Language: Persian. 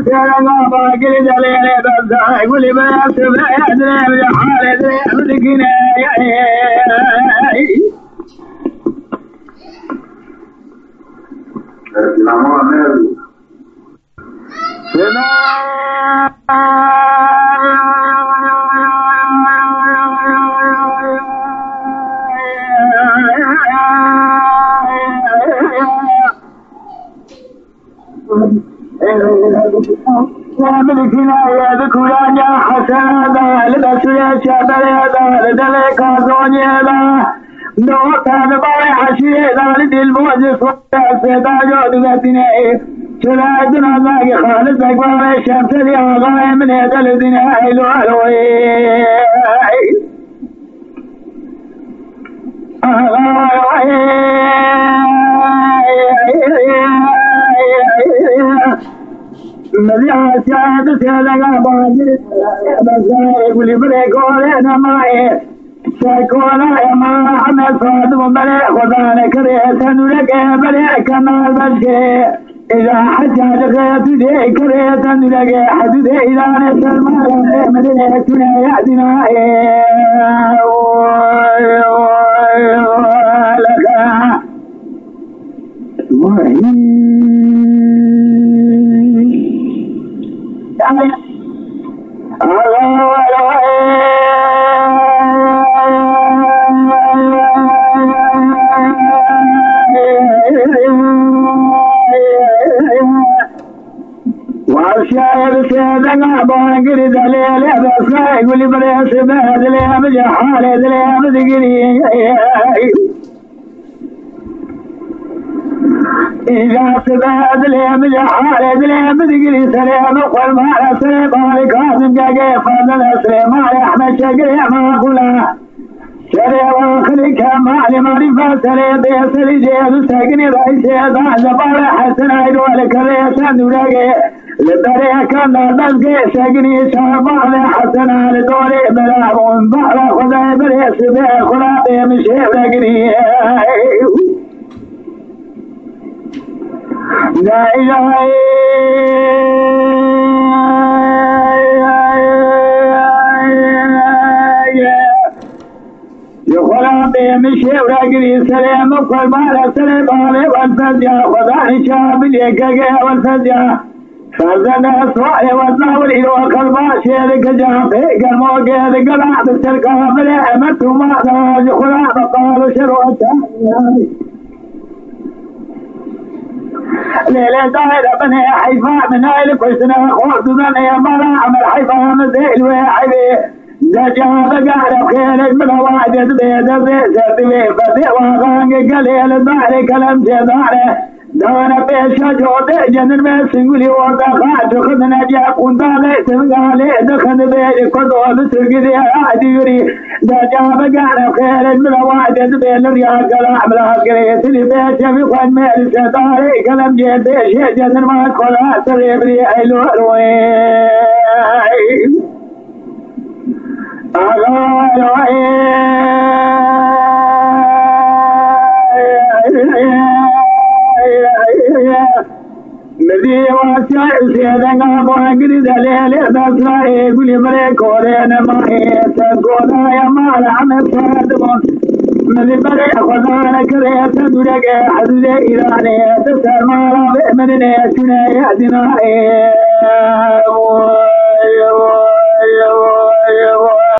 سيرنا باقي دليل بس يقول بس بيدري بحال دري ملكنا يا ذكران يا حسن هذا لبس يا شبل هذا لدلك زوني هذا نوتا نباري حشي هذا لدي الموز صوتا سيدا جود ذاتنا شرادنا ذاك خالد أكبر الشمس دي أغاية من هذا الدنيا إلو ألوي مذيع سعادة سيدنا باجر بس يقول بريكول أنا معي شكونا يا ما حمد صادم بلي خدانا كريتا نلك بلي كمال بشي إذا حجاج غيرت دي كريتا نلك حدود إذا نسل مالا مدني كنا يعدنا والشاعر سيدنا باقر دليل بس يقول بريس بهدلي بجحال دلي بدقري إذا سبهد لي بجحال دلي بدقري سليم قل ما سليم بالكاظم قاقي فضل سليم أحمد شقري ما قوله شريع وخليك مالي معرفة سليم بيسري جيد ساقني رئيسي ذا زبار حسن عيد ولك ريسان ولاقي لبريك النظر ساقني شربان حسن لدوري بلا منبار خذي بريس بي خلابي مشي لقني لا إله يخلى بمشي ورقري سليم وكل مال سليم علي والفزع خذاني شاب اليكاكي والفزع فزنا اسرائي والناولي وكل ماشي لك جافي قلموكي لك العب السرقة مليمت وما يخلى بقالوا شروع ليلة دايرة بني حيفا من هاي كويسنا خوف بني مرا عمل حيفا مزيل وحبي دجا بقال خير من واجد بيد بيزد بيفتي وغانق قليل باري كلام جداري دانا بيشا جودي جنر بيسنقلي ودخات خدنا جاكون دالي سنقالي دخن بيدي كدول سرقدي عادي يري دجا بقال خير من واجد بيد الرياق العمل قريت لي بيشا بيخوان ميل سداري كلام جيد بيشا جنر ما كلا سريبري ايلو الوين مذي واسع سيدنا باقر دليل بس لا يقول بريكولين معي تقول يا مال عم صادمون مذي بريك خذانا كريت درق حدود إيراني تسر مالا بأمني شنو يهدنا